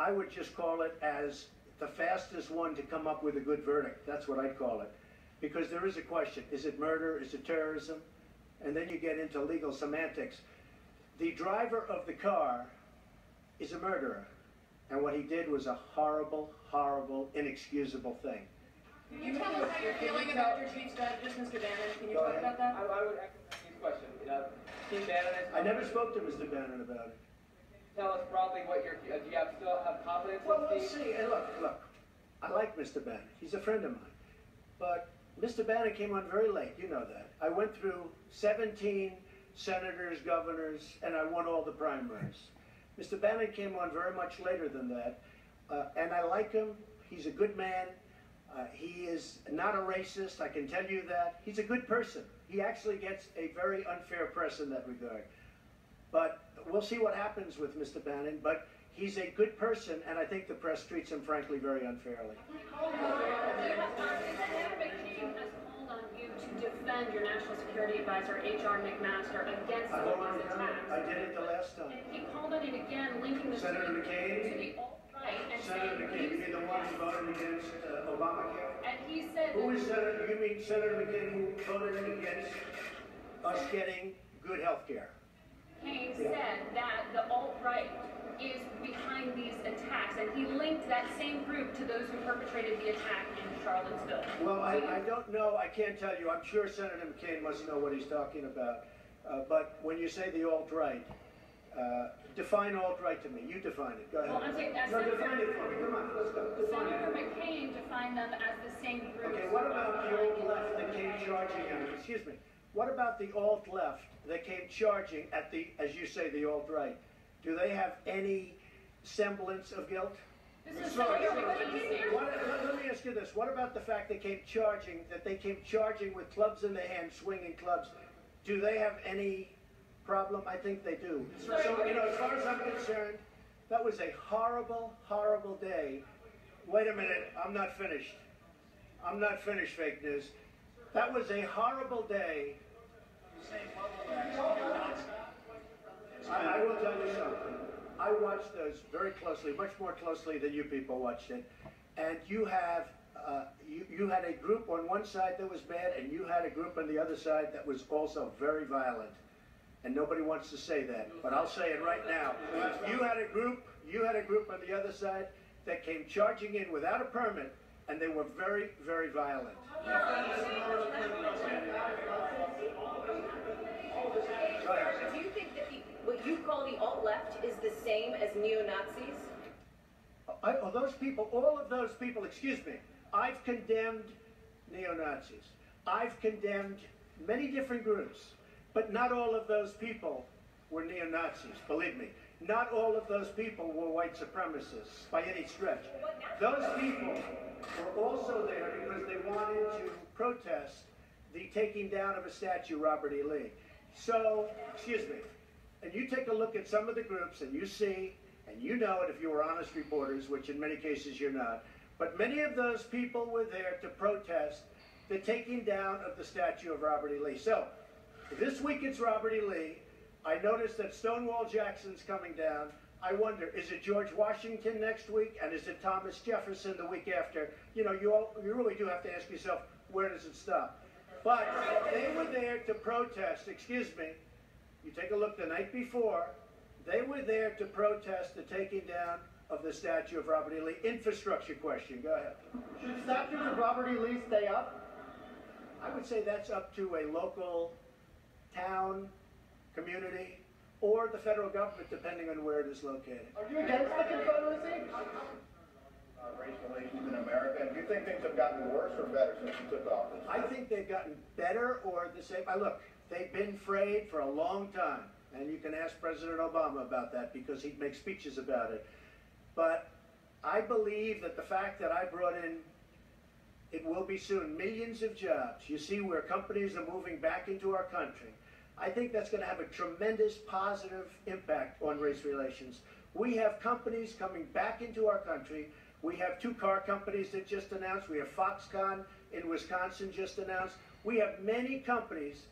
I would just call it as the fastest one to come up with a good verdict. That's what I'd call it. Because there is a question. Is it murder? Is it terrorism? And then you get into legal semantics. The driver of the car is a murderer. And what he did was a horrible, horrible, inexcusable thing. Can you tell us how you're feeling about your chief strategist, Mr. Bannon? Can you talk about that? I would ask this question. Chief Bannon is... I never spoke to Mr. Bannon about it. Tell us broadly what you're... Do you still have confidence in Well, we'll see. And look, I like Mr. Bannon. He's a friend of mine. But Mr. Bannon came on very late. You know that. I went through 17 senators, governors, and I won all the primaries. Mr. Bannon came on very much later than that. And I like him. He's a good man. He is not a racist, I can tell you that. He's a good person. He actually gets a very unfair press in that regard. But we'll see what happens with Mr. Bannon, but he's a good person, and I think the press treats him, frankly, very unfairly. Senator McCain has called on you to defend your National Security Advisor, H.R. McMaster, against all these attacks. I did it the last time. And he called on it again, linking the Senator McCain? to the alt-right. And Senator McCain, you mean the one who voted against Obamacare? And he said Who is Senator? You mean Senator McCain who voted against us getting good health care? McCain said that the alt-right is behind these attacks, and he linked that same group to those who perpetrated the attack in Charlottesville. Well, I don't know. I can't tell you. I'm sure Senator McCain must know what he's talking about. But when you say the alt-right, define alt-right to me. You define it. Go ahead. Well, I'm saying no, define it for me. Come on, let's go. Define Senator it. McCain defined them as the same group. Okay, what about the alt-left that came charging at it? Excuse me. What about the alt-left that came charging at the, as you say, the alt-right? Do they have any semblance of guilt? This is Let me ask you this. What about the fact they came charging with clubs in their hands, swinging clubs? Do they have any problem? I think they do. So, you know, as far as I'm concerned, that was a horrible, horrible day. Wait a minute. I'm not finished. I'm not finished, fake news. That was a horrible day. I will tell you something. I watched those very closely, much more closely than you people watched it. And you have, you had a group on one side that was bad, and you had a group on the other side that was also very violent. And nobody wants to say that, but I'll say it right now. You had a group on the other side that came charging in without a permit, and they were very, very violent. Do you think that what you call the alt-left is the same as neo-Nazis? Those people, all of those people, excuse me, I've condemned neo-Nazis. I've condemned many different groups, but not all of those people were neo-Nazis, believe me. Not all of those people were white supremacists by any stretch. Those people were also there because they wanted to protest the taking down of a statue, Robert E. Lee. So, excuse me, and you take a look at some of the groups and you see, and you know it if you were honest reporters, which in many cases you're not, but many of those people were there to protest the taking down of the statue of Robert E. Lee. So, this week it's Robert E. Lee. I noticed that Stonewall Jackson's coming down. I wonder, is it George Washington next week, and is it Thomas Jefferson the week after? You know, you really do have to ask yourself, where does it stop? But they were there to protest, excuse me, you take a look the night before, they were there to protest the taking down of the statue of Robert E. Lee. Infrastructure question, go ahead. Should statues of Robert E. Lee stay up? I would say that's up to a local town, community, or the federal government, depending on where it is located. Are you against the Confederacy? Race relations in America, and do you think things have gotten worse or better since you took office? I think they've gotten better or the same. Look, they've been frayed for a long time, and you can ask President Obama about that because he'd make speeches about it. But I believe that the fact that I brought in, it will be soon, millions of jobs. You see where companies are moving back into our country. I think that's going to have a tremendous positive impact on race relations. We have companies coming back into our country. We have 2 car companies that just announced. We have Foxconn in Wisconsin just announced. We have many companies,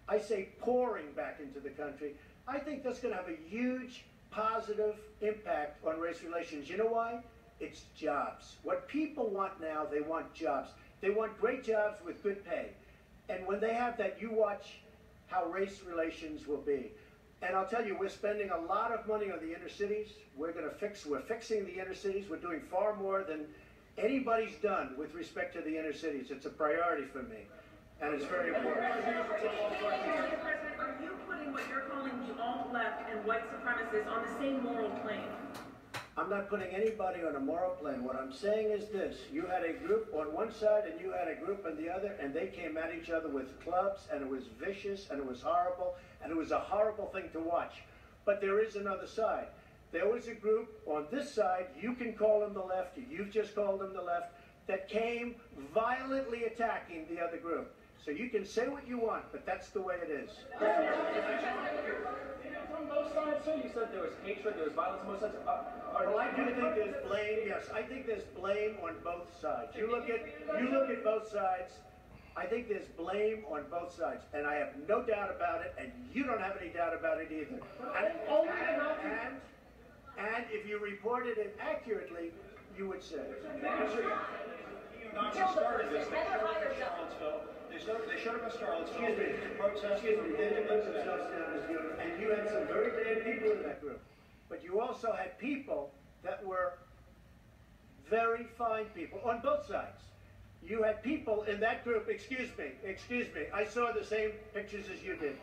I say, pouring back into the country. I think that's going to have a huge positive impact on race relations. You know why? It's jobs. What people want now, they want jobs. They want great jobs with good pay. And when they have that, you watch how race relations will be. And I'll tell you, we're spending a lot of money on the inner cities. We're fixing the inner cities. We're doing far more than anybody's done with respect to the inner cities. It's a priority for me, and it's very important. Mr. President, are you putting what you're calling the alt-left and white supremacists on the same moral plane? I'm not putting anybody on a moral plane. What I'm saying is this. You had a group on one side and you had a group on the other, and they came at each other with clubs, and it was vicious, and it was horrible, and it was a horrible thing to watch. But there is another side. There was a group on this side, you can call them the left, you've just called them the left, that came violently attacking the other group. So you can say what you want, but that's the way it is. From both sides, too. You said there was hatred, there was violence on both sides. Well, I do think there's blame. Yes, I think there's blame on both sides. You look at both sides. I think there's blame on both sides, and I have no doubt about it, and you don't have any doubt about it either. And if you reported it accurately, you would say. Nazis started this. They showed up in Charlottesville. They showed up in Charlottesville to protest. And you had some very bad people in that group. But you also had people that were very fine people on both sides. You had people in that group, excuse me, I saw the same pictures as you did.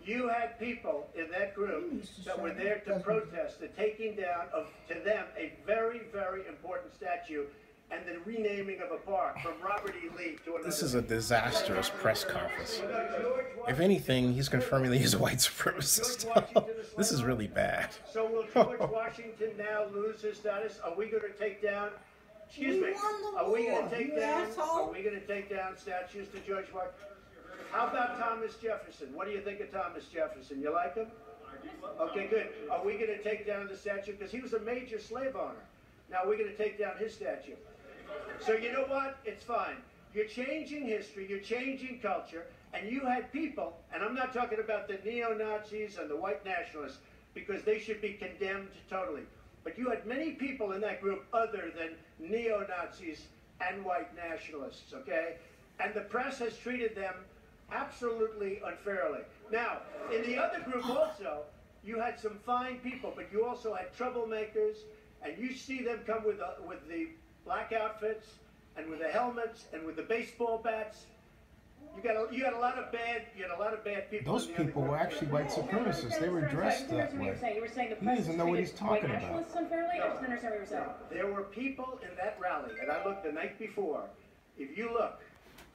You had people in that group that were there to protest the taking down of, to them, a very, very important statue and the renaming of a park from Robert E. Lee to another. This is a disastrous press conference. If anything, he's confirming that he's a white supremacist. This is really bad. So will George Washington now lose his status? Are we going to take down? Excuse me. Are we going to take down? Are we going to take down statues to George Washington? How about Thomas Jefferson? What do you think of Thomas Jefferson? You like him? Okay, good. Are we going to take down the statue? Because he was a major slave owner. Now we're going to take down his statue. So you know what? It's fine. You're changing history, you're changing culture, and you had people, and I'm not talking about the neo-Nazis and the white nationalists, because they should be condemned totally. But you had many people in that group other than neo-Nazis and white nationalists, okay? And the press has treated them absolutely unfairly. Now, in the other group also, you had some fine people, but you also had troublemakers, and you see them come with the black outfits and with the helmets and with the baseball bats. You had a lot of bad people. Those people were actually white supremacists. They were dressed that way. You were saying the He press doesn't know what he's talking about. nationalists unfairly? I just don't understand what you were saying. There were people in that rally, and I looked the night before. If you look,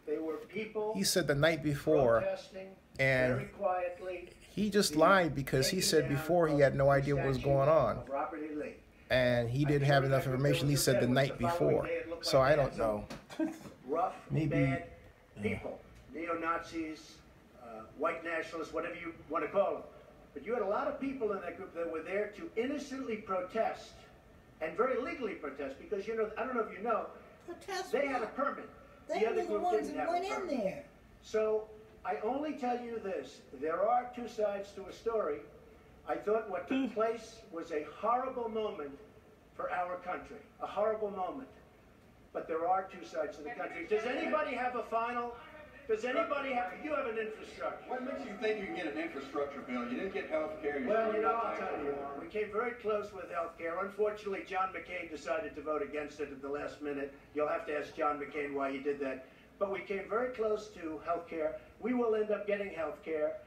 there were people. He said the night before, protesting and very quietly. he just lied because he said before he had no idea what was going on. Robert E. Lee. And he didn't have enough information. He said the night before. So I don't know. Rough, Maybe, bad people, neo-Nazis, white nationalists, whatever you want to call them. But you had a lot of people in that group that were there to innocently protest, and very legally protest, because, you know, I don't know if you know, they had a permit. They were the ones that went in there. So I only tell you this, there are two sides to a story. I thought what took place was a horrible moment for our country, a horrible moment. But there are two sides to the country. Does anybody have a final? Does anybody have? You have an infrastructure. What makes you think you can get an infrastructure bill? You didn't get health care. Well, you know, I'll tell you, we came very close with health care. Unfortunately, John McCain decided to vote against it at the last minute. You'll have to ask John McCain why he did that. But we came very close to health care. We will end up getting health care.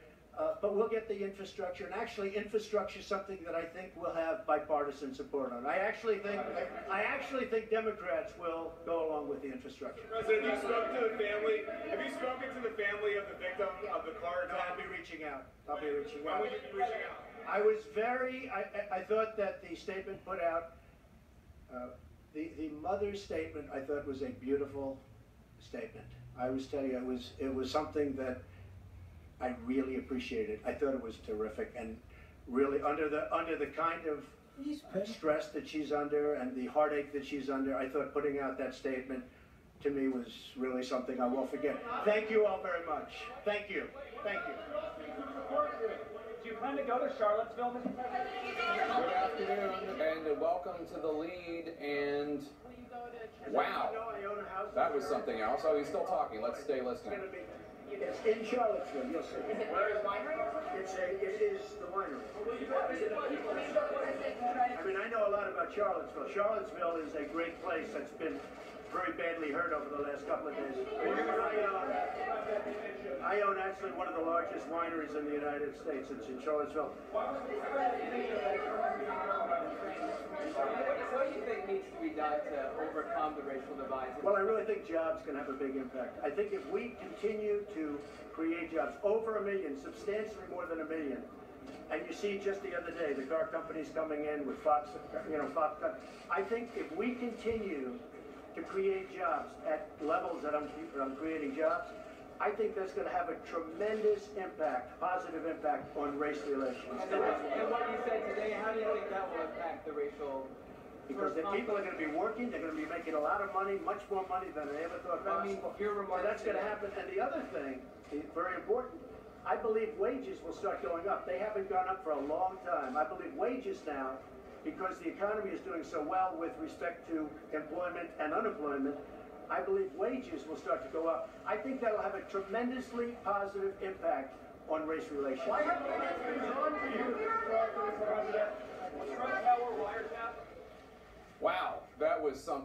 But we'll get the infrastructure, and actually infrastructure is something that I think will have bipartisan support on. I actually think Democrats will go along with the infrastructure. President, have you spoken to the family? Have you spoken to the family of the victim of the car attack? No, I'll be reaching out. I'll be reaching When out. will you be reaching out? I was very, I thought that the statement put out, the mother's statement, I thought was a beautiful statement. I was telling you, it was something that I really appreciated. I thought it was terrific, and really under the kind of stress that she's under and the heartache that she's under, I thought putting out that statement to me was really something I won't forget. Thank you all very much. Thank you. Thank you. you plan to go to Charlottesville, Mr. President? Good afternoon, and welcome to the lead. And wow, that was something else. Oh, he's still talking. Let's stay listening. It's in Charlottesville, you'll see. Where is winery? It is the winery. I mean, I know a lot about Charlottesville. Charlottesville is a great place that's been very badly hurt over the last couple of days. I own actually one of the largest wineries in the United States. It's in Charlottesville. What do you think needs to be done to overcome the racial divides? Well, I really think jobs can have a big impact. I think if we continue to create jobs, over 1 million, substantially more than 1 million, and you see just the other day, the car companies coming in with Fox, Fox. I think if we continue to create jobs at levels that I'm creating jobs, I think that's going to have a tremendous impact, positive impact on race relations. And what you said today, how do you think that will impact the racial? Because the people are going to be working, they're going to be making a lot of money, much more money than they ever thought possible. So that's going to happen. And the other thing, very important, I believe wages will start going up. They haven't gone up for a long time. I believe wages now, because the economy is doing so well with respect to employment and unemployment, I believe wages will start to go up. I think that'll have a tremendously positive impact on race relations. Why haven't things been on for you, Mr. President? Trump Tower wiretap? Wow, that was something.